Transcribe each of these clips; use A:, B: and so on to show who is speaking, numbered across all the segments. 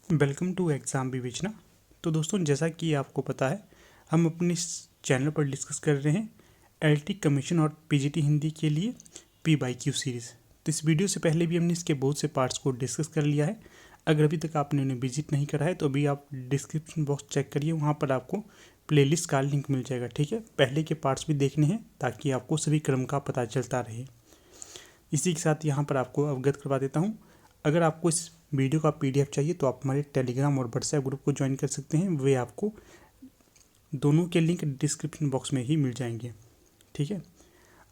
A: Welcome to exam विवेचना। तो दोस्तों, जैसा कि आपको पता है, हम अपने इस चैनल पर डिस्कस कर रहे हैं एलटी कमीशन और पीजीटी हिंदी के लिए पी बाई क्यू सीरीज़। तो इस वीडियो से पहले भी हमने इसके बहुत से पार्ट्स को डिस्कस कर लिया है। अगर अभी तक आपने उन्हें विजिट नहीं करा है तो अभी आप डिस्क्रिप्शन बॉक्स चेक करिए, वहाँ पर आपको प्लेलिस्ट का लिंक मिल जाएगा। ठीक है, पहले के पार्ट्स भी देखने हैं ताकि आपको सभी क्रम का पता चलता रहे। इसी के साथ यहाँ पर आपको अवगत करवा देता हूँ, अगर आपको इस वीडियो का पीडीएफ चाहिए तो आप हमारे टेलीग्राम और व्हाट्सएप ग्रुप को ज्वाइन कर सकते हैं। वे आपको दोनों के लिंक डिस्क्रिप्शन बॉक्स में ही मिल जाएंगे। ठीक है,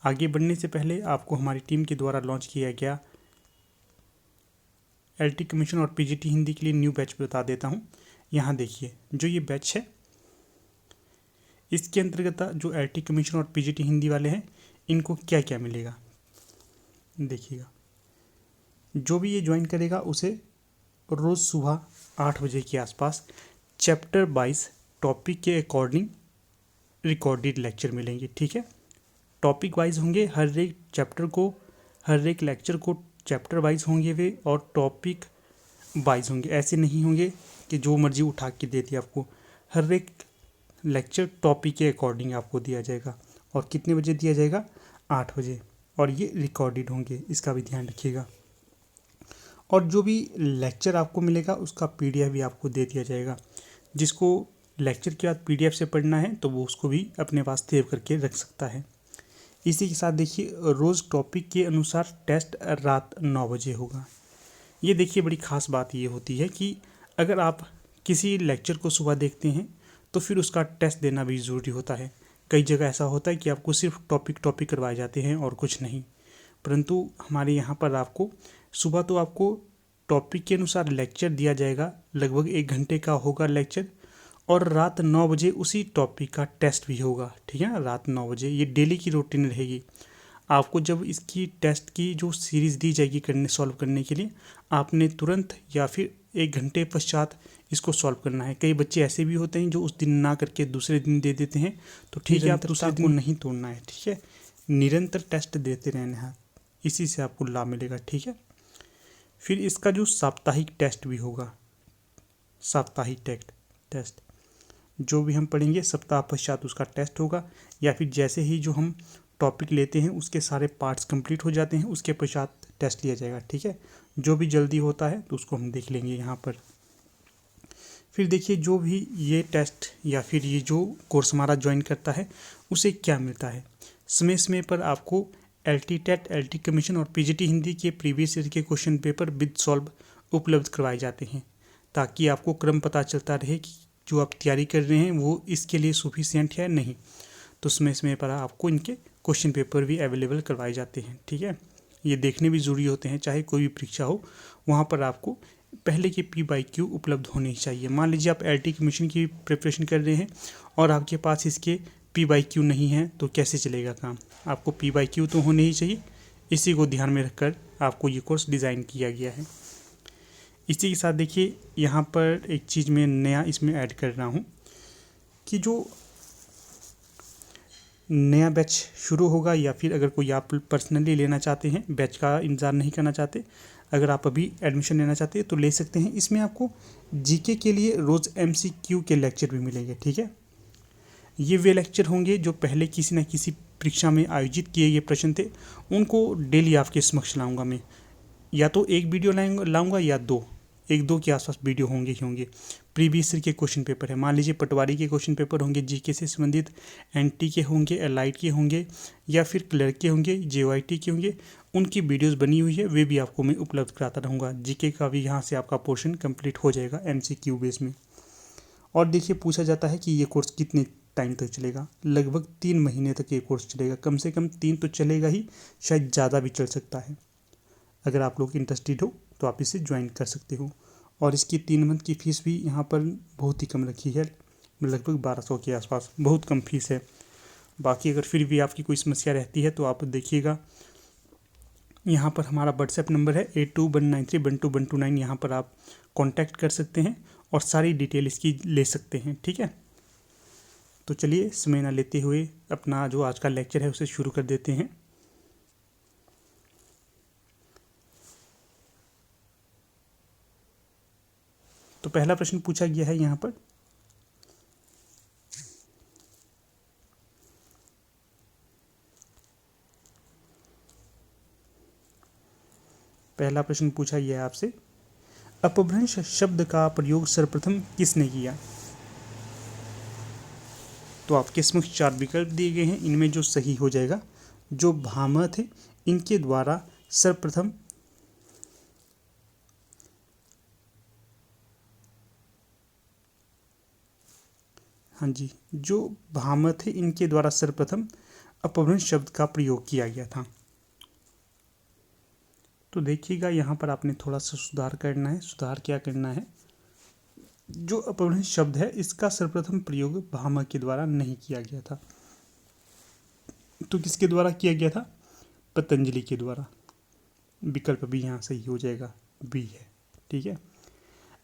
A: आगे बढ़ने से पहले आपको हमारी टीम के द्वारा लॉन्च किया गया एलटी कमीशन और पीजीटी हिंदी के लिए न्यू बैच बता देता हूँ। यहाँ देखिए, जो ये बैच है इसके अंतर्गत जो एलटी कमीशन और पीजीटी हिंदी वाले हैं इनको क्या क्या मिलेगा देखिएगा। जो भी ये ज्वाइन करेगा उसे रोज़ सुबह 8 बजे के आसपास चैप्टर वाइज टॉपिक के अकॉर्डिंग रिकॉर्डेड लेक्चर मिलेंगे। ठीक है, टॉपिक वाइज होंगे, हर एक चैप्टर को, हर एक लेक्चर को चैप्टर वाइज होंगे वे, और टॉपिक वाइज होंगे। ऐसे नहीं होंगे कि जो मर्जी उठा के दे दिया आपको। हर एक लेक्चर टॉपिक के अकॉर्डिंग आपको दिया जाएगा। और कितने बजे दिया जाएगा? 8 बजे। और ये रिकॉर्डेड होंगे, इसका भी ध्यान रखिएगा। और जो भी लेक्चर आपको मिलेगा उसका पीडीएफ भी आपको दे दिया जाएगा। जिसको लेक्चर के बाद पीडीएफ से पढ़ना है तो वो उसको भी अपने पास सेव करके रख सकता है। इसी के साथ देखिए, रोज़ टॉपिक के अनुसार टेस्ट रात 9 बजे होगा। ये देखिए, बड़ी ख़ास बात ये होती है कि अगर आप किसी लेक्चर को सुबह देखते हैं तो फिर उसका टेस्ट देना भी ज़रूरी होता है। कई जगह ऐसा होता है कि आपको सिर्फ टॉपिक करवाए जाते हैं और कुछ नहीं, परंतु हमारे यहाँ पर आपको सुबह तो आपको टॉपिक के अनुसार लेक्चर दिया जाएगा, लगभग 1 घंटे का होगा लेक्चर, और रात 9 बजे उसी टॉपिक का टेस्ट भी होगा। ठीक है ना, रात 9 बजे ये डेली की रूटीन रहेगी। आपको जब इसकी टेस्ट की जो सीरीज़ दी जाएगी सॉल्व करने के लिए, आपने तुरंत या फिर 1 घंटे पश्चात इसको सॉल्व करना है। कई बच्चे ऐसे भी होते हैं जो उस दिन ना करके दूसरे दिन दे देते हैं, तो ठीक है, आप दूसरे दिन नहीं तोड़ना है। ठीक है, निरंतर टेस्ट देते रहना है, इसी से आपको लाभ मिलेगा। ठीक है, फिर इसका जो साप्ताहिक टेस्ट भी होगा, साप्ताहिक टेस्ट जो भी हम पढ़ेंगे सप्ताह पश्चात उसका टेस्ट होगा, या फिर जैसे ही जो हम टॉपिक लेते हैं उसके सारे पार्ट्स कंप्लीट हो जाते हैं उसके पश्चात टेस्ट लिया जाएगा। ठीक है, जो भी जल्दी होता है तो उसको हम देख लेंगे यहाँ पर। फिर देखिए, जो भी ये टेस्ट या फिर ये जो कोर्स हमारा ज्वाइन करता है उसे क्या मिलता है। समय समय पर आपको एलटी टेट, एलटी कमीशन और पीजीटी हिंदी के प्रीवियस ईयर के क्वेश्चन पेपर विद सॉल्व उपलब्ध करवाए जाते हैं, ताकि आपको क्रम पता चलता रहे कि जो आप तैयारी कर रहे हैं वो इसके लिए सफिशिएंट है नहीं। तो समय समय पर आपको इनके क्वेश्चन पेपर भी अवेलेबल करवाए जाते हैं। ठीक है, ये देखने भी ज़रूरी होते हैं, चाहे कोई भी परीक्षा हो वहाँ पर आपको पहले के पी बाई क्यू उपलब्ध होने ही चाहिए। मान लीजिए आप एलटी कमीशन की प्रिपरेशन कर रहे हैं और आपके पास इसके पी बाई क्यू नहीं है तो कैसे चलेगा काम। आपको पी बाई क्यू तो होने ही चाहिए। इसी को ध्यान में रखकर आपको ये कोर्स डिज़ाइन किया गया है। इसी के साथ देखिए, यहाँ पर एक चीज़ मैं नया इसमें ऐड कर रहा हूँ कि जो नया बैच शुरू होगा, या फिर अगर कोई आप पर्सनली लेना चाहते हैं, बैच का इंतज़ार नहीं करना चाहते, अगर आप अभी एडमिशन लेना चाहते हैं तो ले सकते हैं। इसमें आपको जीके के लिए रोज़ एमसीक्यू के लेक्चर भी मिलेंगे। ठीक है, ये वे लेक्चर होंगे जो पहले किसी न किसी परीक्षा में आयोजित किए गए प्रश्न थे, उनको डेली आपके समक्ष लाऊंगा मैं। या तो एक वीडियो लाऊंगा या 1-2 के आसपास वीडियो होंगे ही होंगे। प्रीवियस ईयर के क्वेश्चन पेपर है, मान लीजिए पटवारी के क्वेश्चन पेपर होंगे, जीके से संबंधित, एनटी के होंगे, एलाइट के होंगे, या फिर क्लर्क के होंगे, जेओआईटी के होंगे, उनकी वीडियोज़ बनी हुई है, वे भी आपको मैं उपलब्ध कराता रहूँगा। जीके का भी यहाँ से आपका पोर्शन कंप्लीट हो जाएगा एमसीक्यू बेस में। और देखिए, पूछा जाता है कि ये कोर्स कितने टाइम तक चलेगा। लगभग 3 महीने तक ये कोर्स चलेगा, कम से कम 3 तो चलेगा ही, शायद ज़्यादा भी चल सकता है। अगर आप लोग इंटरेस्टेड हो तो आप इसे ज्वाइन कर सकते हो। और इसकी 3 मंथ की फ़ीस भी यहाँ पर बहुत ही कम रखी है, लगभग 1200 के आसपास, बहुत कम फीस है। बाकी अगर फिर भी आपकी कोई समस्या रहती है तो आप देखिएगा, यहाँ पर हमारा व्हाट्सएप नंबर है 8219312129। यहाँ पर आप कांटेक्ट कर सकते हैं और सारी डिटेल इसकी ले सकते हैं। ठीक है, तो चलिए समय ना लेते हुए अपना जो आज का लेक्चर है उसे शुरू कर देते हैं। तो पहला प्रश्न पूछा गया है यहाँ पर, पहला प्रश्न पूछा गया है आपसे, अपभ्रंश शब्द का प्रयोग सर्वप्रथम किसने किया? तो आपके समक्ष 4 विकल्प दिए गए हैं, इनमें जो सही हो जाएगा, जो भामह थे इनके द्वारा सर्वप्रथम हाँ जी, जो भामह थे इनके द्वारा सर्वप्रथम अपभ्रंश शब्द का प्रयोग किया गया था। तो देखिएगा यहाँ पर आपने थोड़ा सा सुधार करना है। सुधार क्या करना है, जो अपभ्रंश शब्द है इसका सर्वप्रथम प्रयोग भामह के द्वारा नहीं किया गया था, तो किसके द्वारा किया गया था? पतंजलि के द्वारा। विकल्प भी यहाँ सही हो जाएगा, बी है। ठीक है।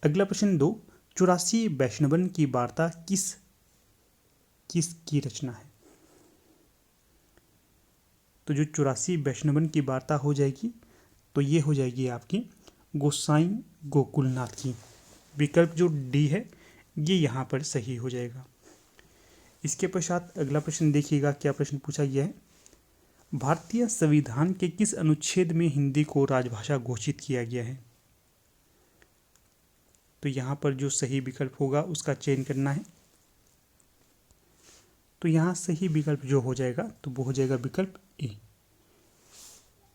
A: अगला प्रश्न 2, 84 वैष्णवन की वार्ता किसकी रचना है? तो जो 84 वैष्णवन की वार्ता हो जाएगी, तो ये हो जाएगी आपकी गोसाई गोकुलनाथ की। विकल्प जो डी है ये यहाँ पर सही हो जाएगा। इसके पश्चात अगला प्रश्न देखिएगा, क्या प्रश्न पूछा गया है, भारतीय संविधान के किस अनुच्छेद में हिंदी को राजभाषा घोषित किया गया है? तो यहाँ पर जो सही विकल्प होगा उसका चयन करना है। तो यहाँ सही विकल्प जो हो जाएगा तो वो हो जाएगा विकल्प ए।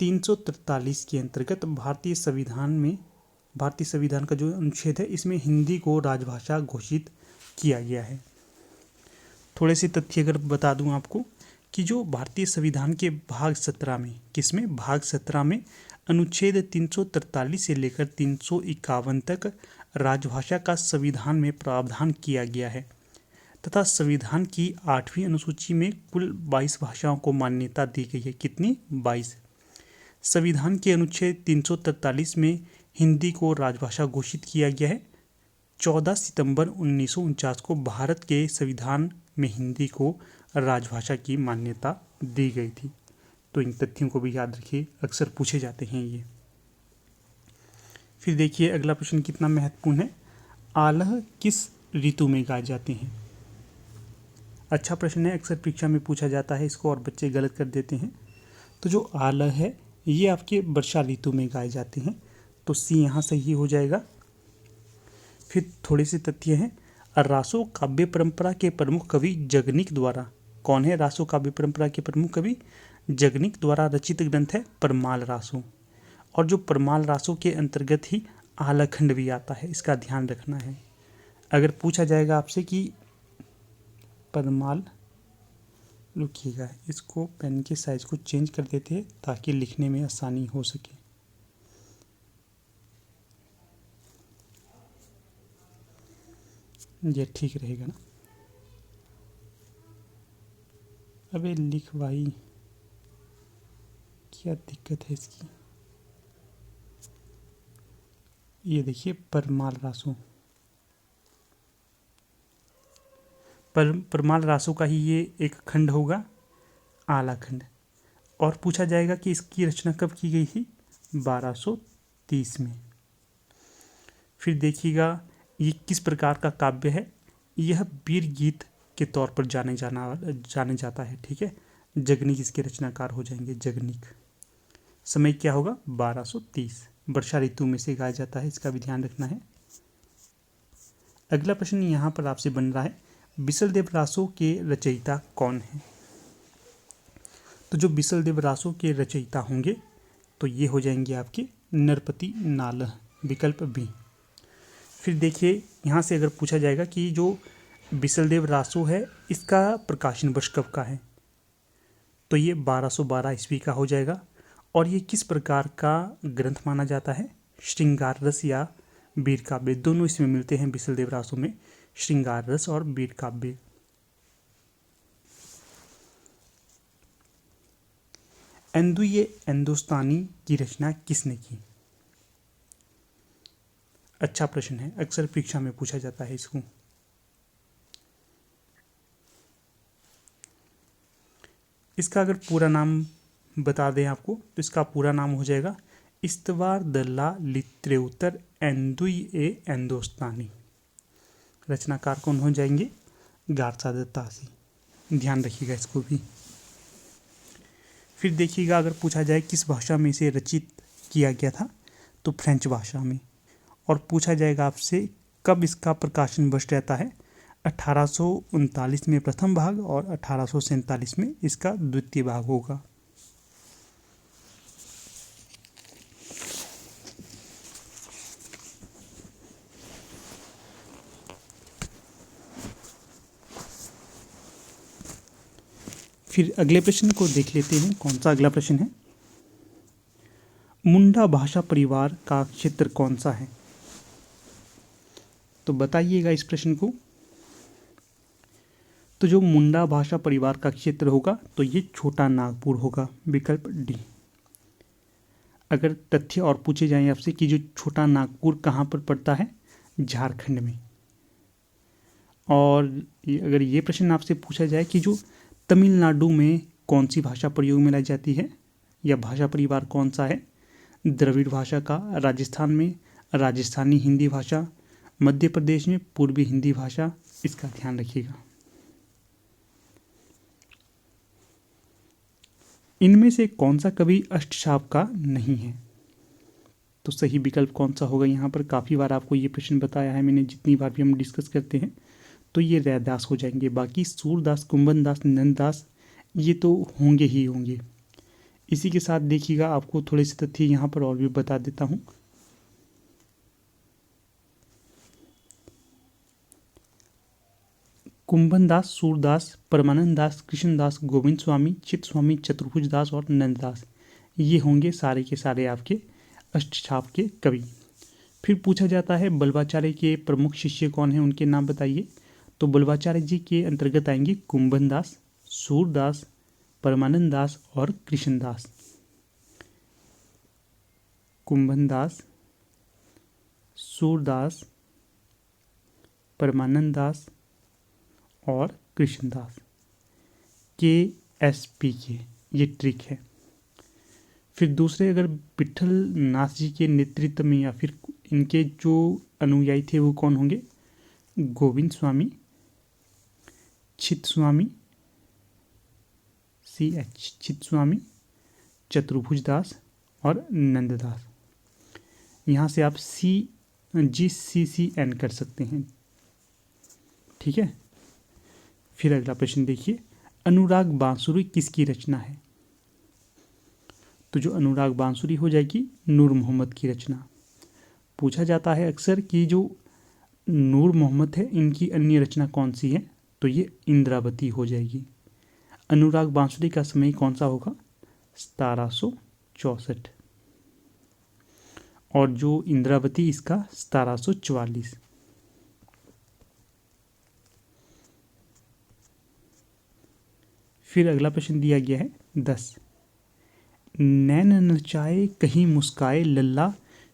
A: 343 के अंतर्गत भारतीय संविधान का जो अनुच्छेद है इसमें हिंदी को राजभाषा घोषित किया गया है। थोड़े से तथ्य अगर बता दूं आपको कि जो भारतीय संविधान के भाग 17 में, किसमें? भाग 17 में अनुच्छेद 343 से लेकर 351 तक राजभाषा का संविधान में प्रावधान किया गया है तथा संविधान की 8वीं अनुसूची में कुल 22 भाषाओं को मान्यता दी गई है। कितनी? 22। संविधान के अनुच्छेद 343 में हिंदी को राजभाषा घोषित किया गया है। 14 सितंबर 1949 को भारत के संविधान में हिंदी को राजभाषा की मान्यता दी गई थी। तो इन तथ्यों को भी याद रखिए, अक्सर पूछे जाते हैं ये। फिर देखिए अगला प्रश्न कितना महत्वपूर्ण है, आलह किस ऋतु में गाए जाते हैं? अच्छा प्रश्न है, अक्सर परीक्षा में पूछा जाता है इसको और बच्चे गलत कर देते हैं। तो जो आलह है ये आपके वर्षा ऋतु में गाए जाते हैं, तो सी यहाँ सही हो जाएगा। फिर थोड़े से तथ्य हैं, रासो काव्य परंपरा के प्रमुख कवि जगनिक द्वारा, कौन है रासो काव्य परंपरा के प्रमुख कवि? जगनिक द्वारा रचित ग्रंथ है परमाल रासो, और जो परमाल रासो के अंतर्गत ही आलखंड भी आता है, इसका ध्यान रखना है। अगर पूछा जाएगा आपसे कि परमाल, रुकिएगा इसको पेन के साइज को चेंज कर देते हैं ताकि लिखने में आसानी हो सके। ये ठीक रहेगा ना? अबे लिख भाई, क्या दिक्कत है इसकी? ये देखिए परमाल रासो, परमाल रासो का ही ये एक खंड होगा, आला खंड। और पूछा जाएगा कि इसकी रचना कब की गई थी? 1230 में। फिर देखिएगा ये किस प्रकार का काव्य है, यह वीर गीत के तौर पर जाने जाता है। ठीक है, जगनिक इसके रचनाकार हो जाएंगे, जगनिक। समय क्या होगा? 1230। वर्षा ऋतु में से गाया जाता है, इसका भी ध्यान रखना है। अगला प्रश्न यहाँ पर आपसे बन रहा है, बिसलदेव रासो के रचयिता कौन है? तो जो बिसलदेव रासो के रचयिता होंगे तो ये हो जाएंगे आपके नरपति नालह, विकल्प बी। फिर देखिए यहाँ से अगर पूछा जाएगा कि जो बिसलदेव रासो है इसका प्रकाशन वर्ष कब का है, तो ये 1212 ईस्वी का हो जाएगा। और ये किस प्रकार का ग्रंथ माना जाता है? श्रृंगार रस या वीर काव्य, दोनों इसमें मिलते हैं बिसलदेव रासो में, श्रृंगार रस और वीर काव्य। एंदुए हिंदुस्तानी की रचना किसने की? अच्छा प्रश्न है, अक्सर परीक्षा में पूछा जाता है इसको। इसका अगर पूरा नाम बता दें आपको तो इसका पूरा नाम हो जाएगा इस्तवार दल्ला लित्रेउतर एंदुए हिंदुस्तानी। रचनाकार कौन हो जाएंगे? गार्सा द तासी। ध्यान रखिएगा इसको भी। फिर देखिएगा, अगर पूछा जाए किस भाषा में इसे रचित किया गया था, तो फ्रेंच भाषा में। और पूछा जाएगा आपसे कब इसका प्रकाशन वर्ष रहता है, 1839 में प्रथम भाग और 1847 में इसका द्वितीय भाग होगा। फिर अगले प्रश्न को देख लेते हैं। कौन सा अगला प्रश्न है? मुंडा भाषा परिवार का क्षेत्र कौन सा है? तो बताइएगा इस प्रश्न को। तो जो मुंडा भाषा परिवार का क्षेत्र होगा तो ये छोटा नागपुर होगा, विकल्प डी। अगर तथ्य और पूछे जाएं आपसे कि जो छोटा नागपुर कहाँ पर पड़ता है, झारखंड में। और अगर ये प्रश्न आपसे पूछा जाए कि जो तमिलनाडु में कौन सी भाषा प्रयोग में लाई जाती है, या भाषा परिवार कौन सा है, द्रविड़ भाषा का, राजस्थान में राजस्थानी हिंदी भाषा, मध्य प्रदेश में पूर्वी हिंदी भाषा, इसका ध्यान रखिएगा। इनमें से कौन सा कवि अष्टशाप का नहीं है? तो सही विकल्प कौन सा होगा? यहाँ पर काफ़ी बार आपको ये प्रश्न बताया है मैंने, जितनी बार भी हम डिस्कस करते हैं, तो ये रैदास हो जाएंगे। बाकी सूरदास, कुंभनदास, नंददास ये तो होंगे ही होंगे। इसी के साथ देखिएगा, आपको थोड़े से तथ्य यहाँ पर और भी बता देता हूँ। कुंभनदास, सूरदास, परमानंद दास, कृष्णदास, गोविंद स्वामी, चित स्वामी, चतुर्भुज दास और नंददास, ये होंगे सारे के सारे आपके अष्टछाप के कवि। फिर पूछा जाता है बल्लभाचार्य के प्रमुख शिष्य कौन हैं, उनके नाम बताइए। तो बल्लभाचार्य जी के अंतर्गत आएंगे कुंभनदास, सूरदास, परमानंद दास और कृष्णदास। कुंभनदास, सूरदास, परमानंद दास और कृष्णदास, KSP के, ये ट्रिक है। फिर दूसरे, अगर विट्ठल नाथ जी के नेतृत्व में या फिर इनके जो अनुयायी थे वो कौन होंगे? गोविंद स्वामी, चित स्वामी, CH चित स्वामी, चतुर्भुज दास और नंददास। यहाँ से आप GCCN कर सकते हैं, ठीक है। फिर अगला प्रश्न देखिए, अनुराग बांसुरी किसकी रचना है? तो जो अनुराग बांसुरी हो जाएगी नूर मोहम्मद की रचना। पूछा जाता है अक्सर कि जो नूर मोहम्मद है इनकी अन्य रचना कौन सी है, तो ये इंद्रावती हो जाएगी। अनुराग बांसुरी का समय कौन सा होगा? 1764। और जो इंद्रावती इसका 1744। फिर अगला प्रश्न दिया गया है 10, नैन नचाए कहीं मुस्काए लल्ला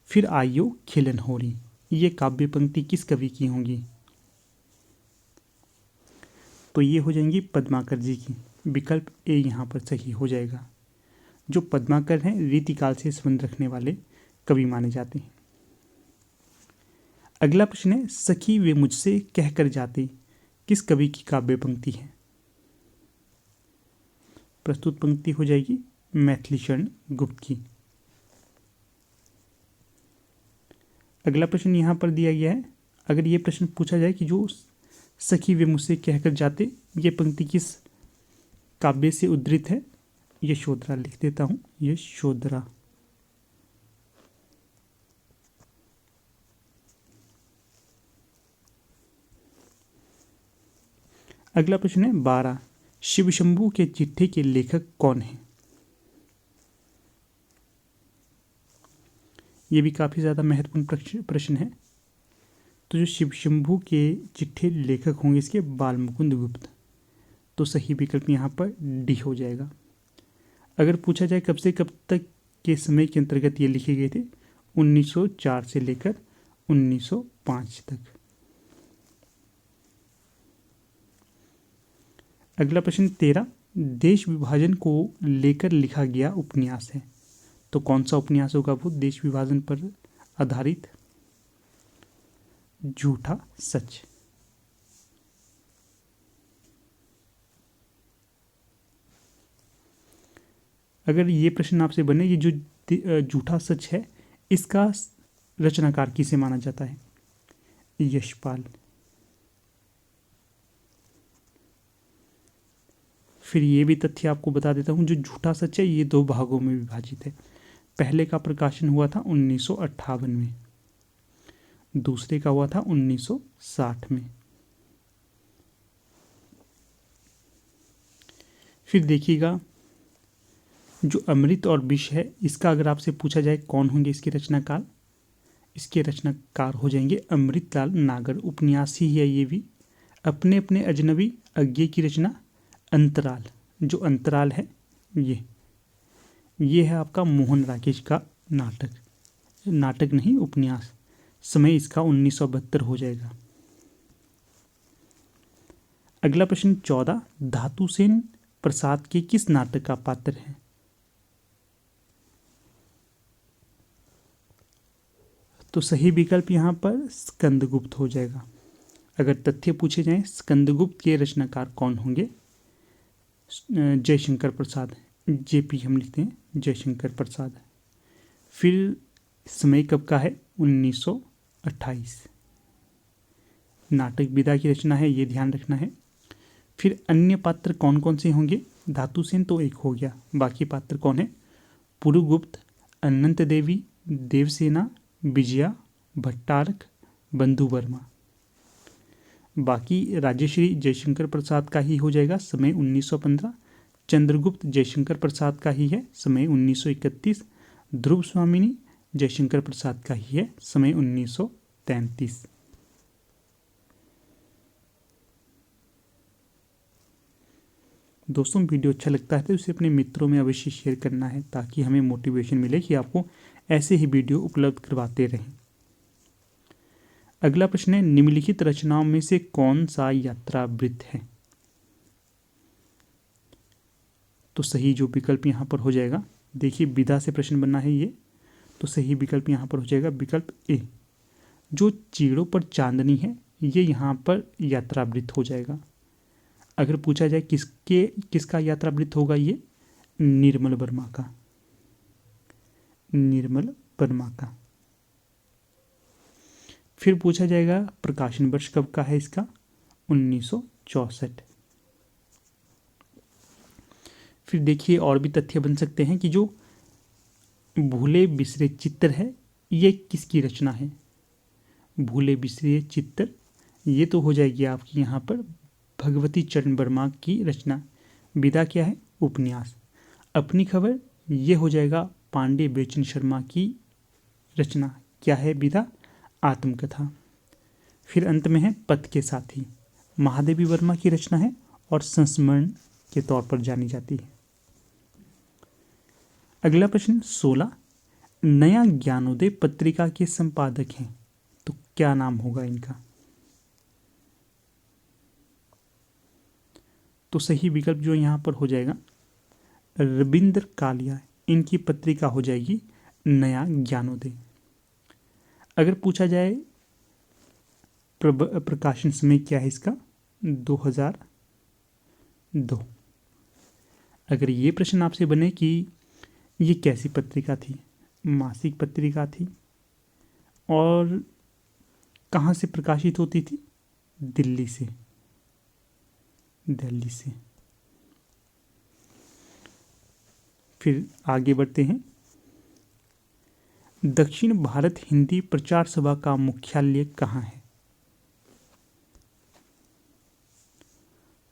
A: फिर आइयो खिलन होरी, ये काव्य पंक्ति किस कवि की होंगी? तो ये हो जाएंगी पद्माकर जी की। विकल्प ए यहाँ पर सही हो जाएगा। जो पद्माकर हैं रीतिकाल से संबंध रखने वाले कवि माने जाते हैं। अगला प्रश्न है, सखी वे मुझसे कह कर जाते किस कवि की काव्य पंक्ति है? प्रस्तुत पंक्ति हो जाएगी मैथिली शरण गुप्त की। अगला प्रश्न यहाँ पर दिया गया है, अगर ये प्रश्न पूछा जाए कि जो सखी वे मुझसे कहकर जाते, ये पंक्ति किस काव्य से उद्धृत है? यशोधरा लिख देता हूँ, यशोधरा। अगला प्रश्न है 12, शिव शंभू के चिट्ठी के लेखक कौन हैं? ये भी काफ़ी ज़्यादा महत्वपूर्ण प्रश्न है। तो जो शिव शंभू के चिट्ठी लेखक होंगे इसके बालमुकुंद गुप्त। तो सही विकल्प यहाँ पर डी हो जाएगा। अगर पूछा जाए कब से कब तक के समय के अंतर्गत ये लिखे गए थे, 1904 से लेकर 1905 तक। अगला प्रश्न 13, देश विभाजन को लेकर लिखा गया उपन्यास है। तो कौन सा उपन्यास होगा वो देश विभाजन पर आधारित? झूठा सच। अगर ये प्रश्न आपसे बने कि जो झूठा सच है इसका रचनाकार किसे माना जाता है? यशपाल। फिर ये भी तथ्य आपको बता देता हूँ, जो झूठा सच है ये 2 भागों में विभाजित है। पहले का प्रकाशन हुआ था 1958 में, दूसरे का हुआ था 1960 में। फिर देखिएगा, जो अमृत और विष है इसका अगर आपसे पूछा जाए कौन होंगे इसके रचनाकार, इसके रचनाकार हो जाएंगे अमृतलाल नागर। उपन्यासी है ये भी। अपने अपने अजनबी अज्ञे की रचना अंतराल। जो अंतराल है ये है आपका मोहन राकेश का नाटक नहीं उपन्यास। समय इसका 1972 हो जाएगा। अगला प्रश्न 14, धातुसेन प्रसाद के किस नाटक का पात्र है? तो सही विकल्प यहाँ पर स्कंदगुप्त हो जाएगा। अगर तथ्य पूछे जाएं स्कंदगुप्त के रचनाकार कौन होंगे? जयशंकर प्रसाद। जेपी हम लिखते हैं, जयशंकर प्रसाद। फिर समय कब का है? 1928। नाटक विधा की रचना है, ये ध्यान रखना है। फिर अन्य पात्र कौन कौन से होंगे? धातुसेन तो एक हो गया, बाकी पात्र कौन है? पुरुगुप्त, अनंत देवी, देवसेना, विजया, भट्टारक, बंधु वर्मा। बाकी राजश्री जयशंकर प्रसाद का ही हो जाएगा, समय 1915। चंद्रगुप्त जयशंकर प्रसाद का ही है, समय 1931। ध्रुव स्वामिनी जयशंकर प्रसाद का ही है, समय 1933। दोस्तों वीडियो अच्छा लगता है तो इसे अपने मित्रों में अवश्य शेयर करना है ताकि हमें मोटिवेशन मिले कि आपको ऐसे ही वीडियो उपलब्ध करवाते रहें। अगला प्रश्न है, निम्नलिखित रचनाओं में से कौन सा यात्रावृत्त है? तो सही जो विकल्प यहाँ पर हो जाएगा, देखिए विधा से प्रश्न बनना है ये, तो सही विकल्प यहाँ पर हो जाएगा विकल्प ए। जो चीड़ों पर चांदनी है ये यहाँ पर यात्रावृत्त हो जाएगा। अगर पूछा जाए किसका यात्रावृत्त होगा, ये निर्मल वर्मा का। निर्मल वर्मा का। फिर पूछा जाएगा प्रकाशन वर्ष कब का है इसका? 1964। फिर देखिए और भी तथ्य बन सकते हैं कि जो भूले बिसरे चित्र है ये किसकी रचना है? भूले बिसरे चित्र ये तो हो जाएगी आपकी यहाँ पर भगवती चरण वर्मा की रचना। विधा क्या है? उपन्यास। अपनी खबर ये हो जाएगा पांडे बेचन शर्मा की रचना। क्या है विधा? आत्मकथा। फिर अंत में है पथ के साथी, महादेवी वर्मा की रचना है और संस्मरण के तौर पर जानी जाती है। अगला प्रश्न 16, नया ज्ञानोदय पत्रिका के संपादक हैं, तो क्या नाम होगा इनका? तो सही विकल्प जो यहाँ पर हो जाएगा रविंद्र कालिया। इनकी पत्रिका हो जाएगी नया ज्ञानोदय। अगर पूछा जाए प्रकाशन समय क्या है इसका? 2002। अगर ये प्रश्न आपसे बने कि ये कैसी पत्रिका थी, मासिक पत्रिका थी और कहाँ से प्रकाशित होती थी? दिल्ली से। फिर आगे बढ़ते हैं। दक्षिण भारत हिंदी प्रचार सभा का मुख्यालय कहाँ है?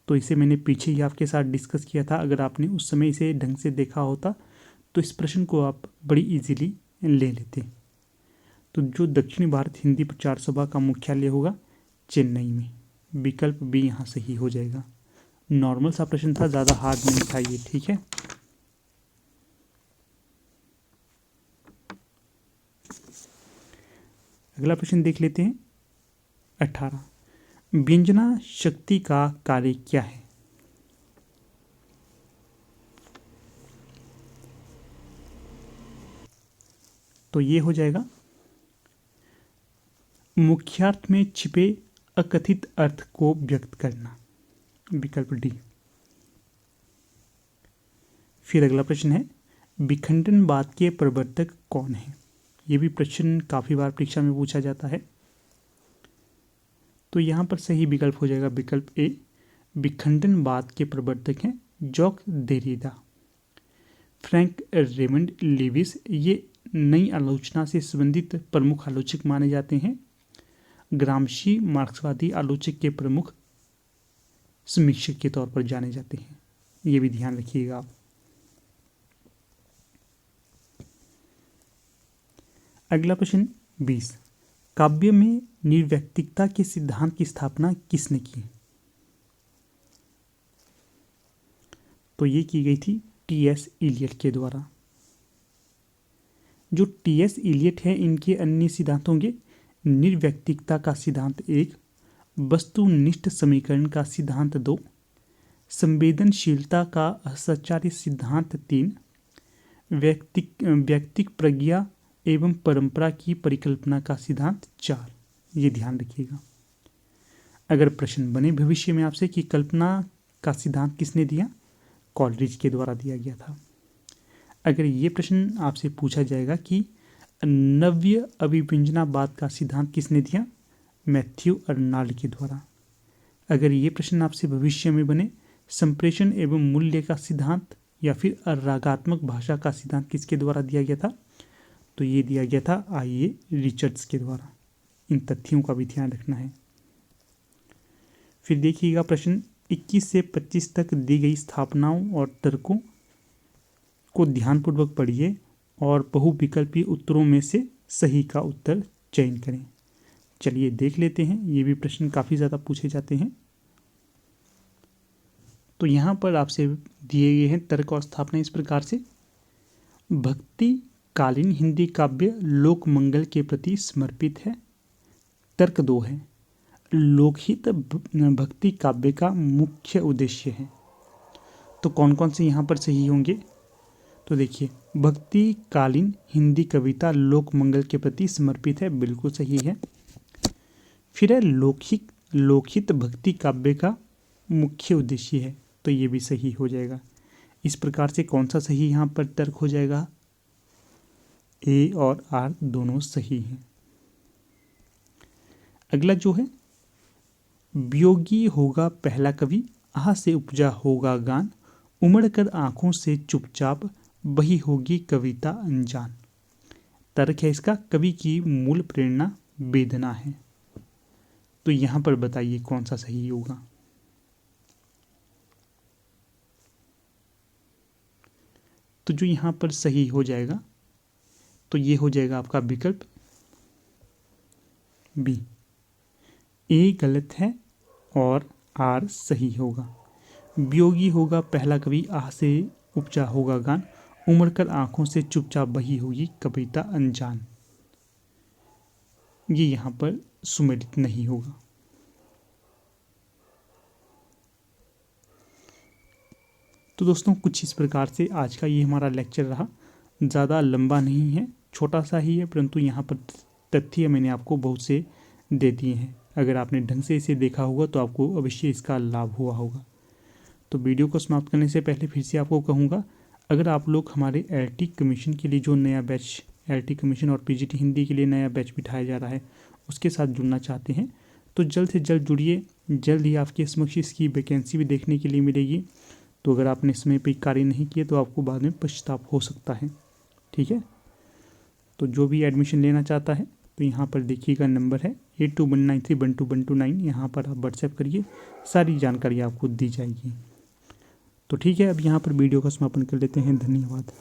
A: तो इसे मैंने पीछे ही आपके साथ डिस्कस किया था। अगर आपने उस समय इसे ढंग से देखा होता तो इस प्रश्न को आप बड़ी इजीली ले लेते। तो जो दक्षिण भारत हिंदी प्रचार सभा का मुख्यालय होगा चेन्नई में। विकल्प बी यहाँ सही हो जाएगा। नॉर्मल सा प्रश्न था, ज़्यादा हार्ड नहीं था ये, ठीक है। अगला प्रश्न देख लेते हैं 18, व्यंजना शक्ति का कार्य क्या है? तो ये हो जाएगा मुख्यार्थ में छिपे अकथित अर्थ को व्यक्त करना। विकल्प डी। फिर अगला प्रश्न है विखंडनवाद के प्रवर्तक कौन है? ये भी प्रश्न काफ़ी बार परीक्षा में पूछा जाता है। तो यहाँ पर सही विकल्प हो जाएगा विकल्प ए, विखंडनवाद के प्रवर्तक हैं जॉक देरिडा। फ्रैंक रेमंड लेविस ये नई आलोचना से संबंधित प्रमुख आलोचक माने जाते हैं। ग्रामशी मार्क्सवादी आलोचक के प्रमुख समीक्षक के तौर पर जाने जाते हैं, ये भी ध्यान रखिएगा आप। अगला प्रश्न 20, काव्य में निर्व्यक्तिकता के सिद्धांत की स्थापना किसने की? तो ये की गई थी टी.एस. इलियट के द्वारा। जो टी.एस. इलियट है, इनके अन्य सिद्धांतों के निर्व्यक्तिकता का सिद्धांत 1, वस्तुनिष्ठ समीकरण का सिद्धांत 2, संवेदनशीलता का असंचारी सिद्धांत 3, व्यक्तिक प्रज्ञा एवं परंपरा की परिकल्पना का सिद्धांत 4। ये ध्यान रखिएगा। अगर प्रश्न बने भविष्य में आपसे कि कल्पना का सिद्धांत किसने दिया, कॉलरिज के द्वारा दिया गया था। अगर ये प्रश्न आपसे पूछा जाएगा कि नव्य अभिव्यंजनावाद का सिद्धांत किसने दिया, मैथ्यू अर्नाल्ड के द्वारा। अगर ये प्रश्न आपसे भविष्य में बने संप्रेषण एवं मूल्य का सिद्धांत या फिर रागात्मक भाषा का सिद्धांत किसके द्वारा दिया गया था, तो ये दिया गया था आई.ए. रिचर्ड्स के द्वारा। इन तथ्यों का भी ध्यान रखना है। फिर देखिएगा प्रश्न 21 से 25 तक दी गई स्थापनाओं और तर्कों को ध्यानपूर्वक पढ़िए और बहुविकल्पीय उत्तरों में से सही का उत्तर चयन करें। चलिए देख लेते हैं, ये भी प्रश्न काफ़ी ज़्यादा पूछे जाते हैं। तो यहाँ पर आपसे दिए गए हैं तर्क और स्थापना इस प्रकार से। भक्ति कालीन हिंदी काव्य लोक मंगल के प्रति समर्पित है। तर्क 2 है, लोकहित भक्ति काव्य का मुख्य उद्देश्य है। तो कौन कौन से यहाँ पर सही होंगे, तो देखिए भक्ति कालीन हिंदी कविता लोक मंगल के प्रति समर्पित है, बिल्कुल सही है। फिर है लोकहित भक्ति काव्य का मुख्य उद्देश्य है, तो ये भी सही हो जाएगा। इस प्रकार से कौन सा सही यहाँ पर तर्क हो जाएगा, ए और आर दोनों सही हैं। अगला जो है, वियोगी होगा पहला कवि, आह से उपजा होगा गान, उमड़ कर आंखों से चुपचाप वही होगी कविता अनजान। तर्क है इसका, कवि की मूल प्रेरणा वेदना है। तो यहाँ पर बताइए कौन सा सही होगा। तो जो यहाँ पर सही हो जाएगा, तो ये हो जाएगा आपका विकल्प बी, ए गलत है और आर सही होगा। वियोगी होगा पहला कवि, आह से उपजा होगा गान, उमड़कर आंखों से चुपचाप बही होगी कविता अनजान, ये यहाँ पर सुमेलित नहीं होगा। तो दोस्तों कुछ इस प्रकार से आज का ये हमारा लेक्चर रहा। ज़्यादा लंबा नहीं है, छोटा सा ही है, परंतु यहाँ पर तथ्य मैंने आपको बहुत से दे दिए हैं। अगर आपने ढंग से इसे देखा होगा तो आपको अवश्य इसका लाभ हुआ होगा। तो वीडियो को समाप्त करने से पहले फिर से आपको कहूँगा, अगर आप लोग हमारे एलटी कमीशन के लिए जो नया बैच, एलटी कमीशन और पीजीटी हिंदी के लिए नया बैच बिठाया जा रहा है, उसके साथ जुड़ना चाहते हैं तो जल्द से जल्द जुड़िए। जल्द ही आपके समक्ष इसकी वैकेंसी भी देखने के लिए मिलेगी। तो अगर आपने समय पर कार्य नहीं किया तो आपको बाद में पछतावा हो सकता है, ठीक है। तो जो भी एडमिशन लेना चाहता है तो यहाँ पर देखिएगा नंबर है 8219312129, यहाँ पर आप व्हाट्सएप करिए, सारी जानकारी आपको दी जाएगी। तो ठीक है, अब यहाँ पर वीडियो का समापन कर लेते हैं। धन्यवाद।